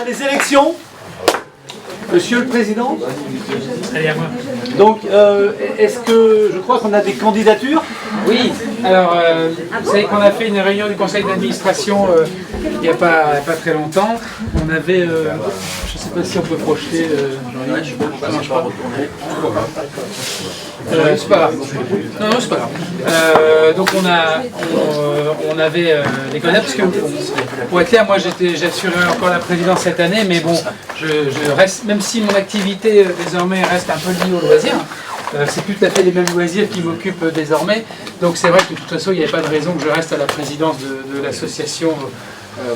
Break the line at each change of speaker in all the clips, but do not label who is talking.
a les élections. Monsieur le Président.
Allez, à moi.
Donc, est-ce que je crois qu'on a des candidatures?
Oui, alors vous savez qu'on a fait une réunion du conseil d'administration il n'y a pas très longtemps. On avait, je ne sais pas si on peut projeter, Jean-Yves, ça marche pas. C'est pas grave. Non, c'est pas grave. Donc on avait des candidats, parce que pour être clair, moi j'assurais encore la présidence cette année, mais bon, je reste, même si mon activité désormais reste un peu liée au loisir, c'est plus tout à fait les mêmes loisirs qui m'occupent désormais. Donc c'est vrai que de toute façon, il n'y avait pas de raison que je reste à la présidence de l'association.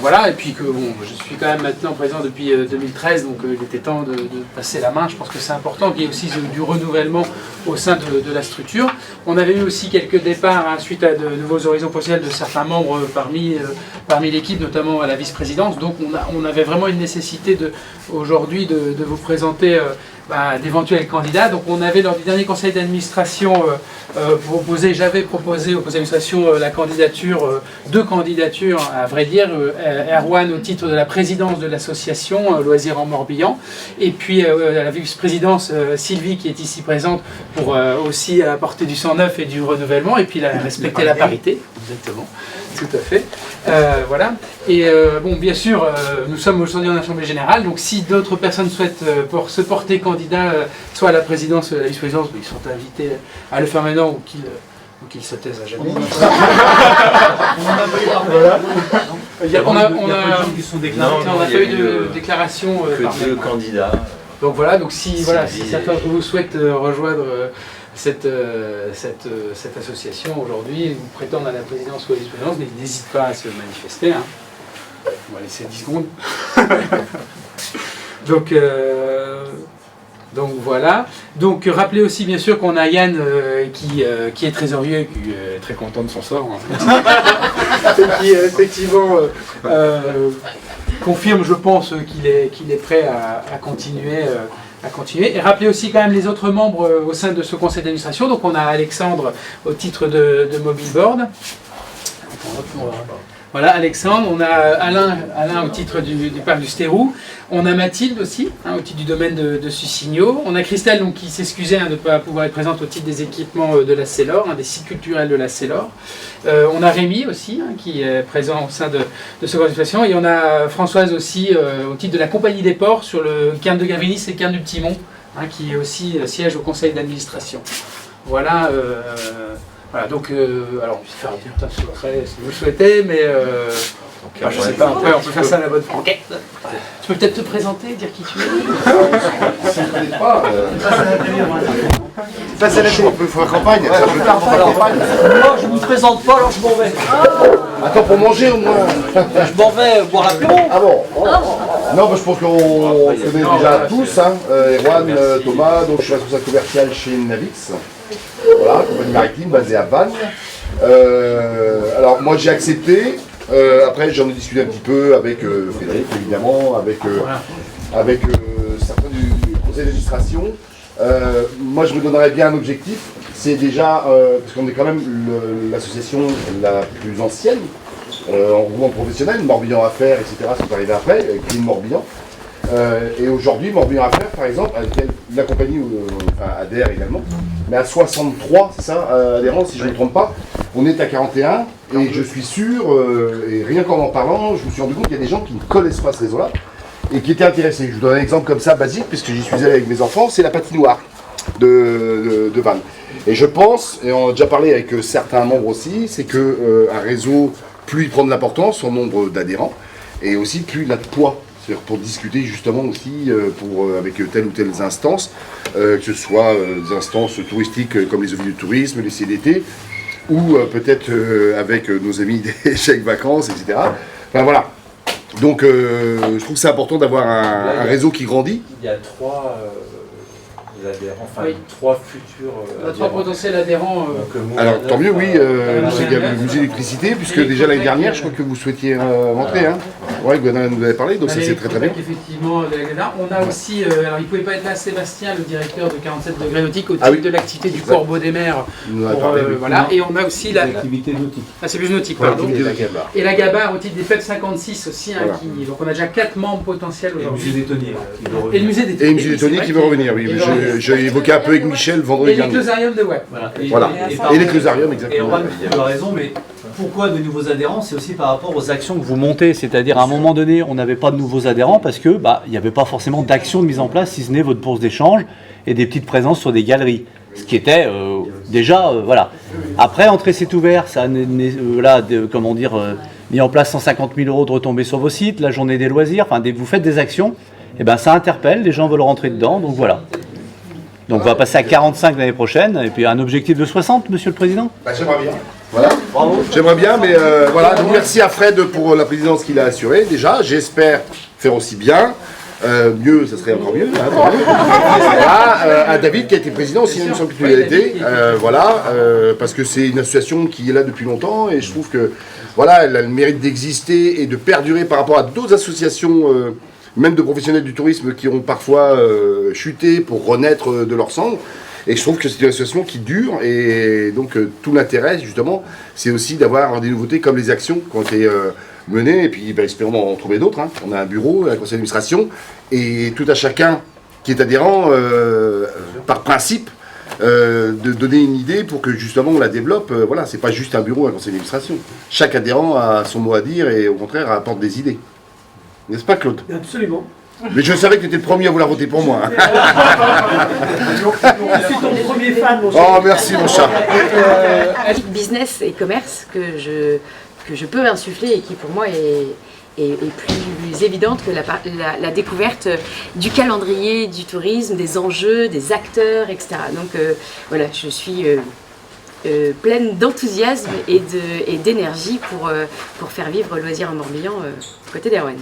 Voilà, et puis que bon, je suis quand même maintenant président depuis 2013, donc il était temps de passer la main. Je pense que c'est important qu'il y ait aussi du renouvellement au sein de la structure. On avait eu aussi quelques départs suite à de nouveaux horizons potentiels de certains membres parmi l'équipe, notamment à la vice-présidence. Donc on avait vraiment une nécessité aujourd'hui de vous présenter d'éventuels candidats. Donc on avait lors du dernier conseil d'administration j'avais proposé au conseil d'administration la candidature, deux candidatures à vrai dire, Erwan au titre de la présidence de l'association Loisirs en Morbihan, et puis la vice-présidence Sylvie qui est ici présente pour aussi apporter du sang neuf et du renouvellement, et puis respecter la parité, exactement, tout à fait. Voilà. Et bon, bien sûr, nous sommes aujourd'hui en assemblée générale, donc si d'autres personnes souhaitent se porter candidat, soit à la présidence, soit à la vice-présidence, ils sont invités à le faire maintenant ou qu'ils se taisent à jamais. Voilà. On n'a pas eu de déclaration par
deux candidats.
Donc voilà, donc si certains d'entre vous souhaitent rejoindre cette association aujourd'hui, ou prétendre à la présidence ou à la vice-présidence, n'hésite pas à se manifester. Hein. On va laisser 10 secondes. Donc voilà. Donc rappelez aussi bien sûr qu'on a Yann qui est trésorier, qui est très content de son sort, hein. Et qui effectivement confirme, je pense, qu'il est prêt à continuer. Et rappelez aussi quand même les autres membres au sein de ce conseil d'administration. Donc on a Alexandre au titre de Mobile Board. Voilà, Alexandre, on a Alain au titre du parc du Stérou, on a Mathilde aussi, au titre du domaine de Sucigno, on a Christelle donc, qui s'excusait de ne pas pouvoir être présente au titre des équipements de la Célor, des sites culturels de la Célor. On a Rémi aussi, qui est présent au sein de ce conseil d'administration, et on a Françoise aussi au titre de la Compagnie des Ports sur le cairn de Gavinis et le cairn du Petit Mont, qui est aussi siège au conseil d'administration. Voilà. Voilà, donc, alors on peut faire un secret si vous le souhaitez, mais je ne sais pas, après on peut faire ça à la bonne franquette. Tu peux peut-être te présenter, dire qui tu es.
Face à la télé, il faut faire campagne.
Moi je ne me présente pas, alors je m'en vais.
Attends, pour manger au moins.
Je m'en vais boire l'apéro.
Ah bon? Non, je pense qu'on connaît déjà tous, hein. Erwan, Thomas, donc je suis responsable commercial chez Navix. Voilà, compagnie maritime basée à Vannes. Alors moi j'ai accepté, après j'en ai discuté un petit peu avec Frédéric évidemment, avec certains du conseil d'administration. Moi je me donnerais bien un objectif, c'est déjà, parce qu'on est quand même l'association la plus ancienne, en regroupement professionnel, Morbihan Affaires, etc. sont arrivés après, Clean Morbihan. Et aujourd'hui, Morbihan Affaires, par exemple, à laquelle la compagnie adhère également, mais à 63, c'est ça, adhérents, si je ne me trompe pas, on est à 41, et je suis sûr, et rien qu'en parlant, je me suis rendu compte qu'il y a des gens qui ne connaissent pas ce réseau-là, et qui étaient intéressés. Je vous donne un exemple comme ça, basique, puisque j'y suis allé avec mes enfants, c'est la patinoire de Vannes. Et je pense, et on a déjà parlé avec certains membres aussi, c'est qu'un réseau, plus il prend de l'importance, son nombre d'adhérents, et aussi plus il a de poids. C'est-à-dire pour discuter justement aussi avec telle ou telle instance, que ce soit des instances touristiques comme les offices de tourisme, les CDT, ou peut-être avec nos amis des chèques vacances, etc. Enfin voilà. Donc je trouve que c'est important d'avoir un réseau qui grandit.
Il y a trois adhérents, enfin
Oui.
3 futurs
On a 3 potentiels adhérents.
Alors tant mieux, oui, il y a le musée d'électricité, puisque déjà l'année dernière, je crois que vous souhaitiez rentrer. Hein. Ouais, Gwenaël nous avait parlé, donc ça c'est très très bien.
Effectivement, on a aussi, alors il ne pouvait pas être là, Sébastien, le directeur de 47 degrés nautiques, au titre
Ah oui.
de l'activité du Corbeau des Mers.
Il nous en a parlé, oui.
Voilà. Et on a aussi
l'activité nautique.
Ah, c'est plus nautique, pardon. Et la Gabar au titre des fêtes 56 aussi.
Voilà.
Donc on a déjà 4 membres potentiels
Et le
aujourd'hui.
musée des Tonniers.
Et le musée des
Et le musée des Tonniers qui veut revenir, oui. J'ai évoqué un peu avec Michel vendredi
Et
dernier.
l'éclosarium de Web.
Voilà. Et l'éclosarium,
Et
exactement.
Juan, tu as raison, mais pourquoi de nouveaux adhérents? C'est aussi par rapport aux actions que vous montez. C'est-à-dire, à un moment donné, on n'avait pas de nouveaux adhérents parce que il n'y avait pas forcément d'action de mise en place, si ce n'est votre bourse d'échange et des petites présences sur des galeries. Ce qui était déjà, voilà. Après, entrée c'est ouvert, ça mis en place 150 000 € de retombées sur vos sites, la journée des loisirs, enfin, vous faites des actions, et ben ça interpelle, les gens veulent rentrer dedans, donc voilà. Donc on va passer à 45 l'année prochaine, et puis un objectif de 60, Monsieur le Président.
J'aimerais bien. Voilà. Bravo. J'aimerais bien, mais voilà. Donc merci à Fred pour la présidence qu'il a assurée déjà. J'espère faire aussi bien. Mieux, ça serait encore mieux. Hein, voilà, à David qui a été président aussi, il me semble que tu l'as été. Voilà, parce que c'est une association qui est là depuis longtemps et je trouve que voilà, elle a le mérite d'exister et de perdurer par rapport à d'autres associations, même de professionnels du tourisme qui ont parfois chuté pour renaître de leur cendre. Et je trouve que c'est une association qui dure et donc tout l'intérêt justement, c'est aussi d'avoir des nouveautés comme les actions qui ont été menées et puis espérons en trouver d'autres. Hein. On a un bureau, un conseil d'administration et tout à chacun qui est adhérent par principe de donner une idée pour que justement on la développe. Voilà, c'est pas juste un bureau, un conseil d'administration. Chaque adhérent a son mot à dire et au contraire apporte des idées. N'est-ce pas Claude?
Absolument.
Mais je savais que tu étais le premier à vouloir voter pour moi. Hein.
Je suis ton premier fan, mon cher.
Oh merci mon chat.
Business et commerce que je peux insuffler et qui pour moi est plus évidente que la découverte du calendrier, du tourisme, des enjeux, des acteurs, etc. Donc voilà, je suis pleine d'enthousiasme et d'énergie pour faire vivre le loisir en Morbihan côté d'Erwan.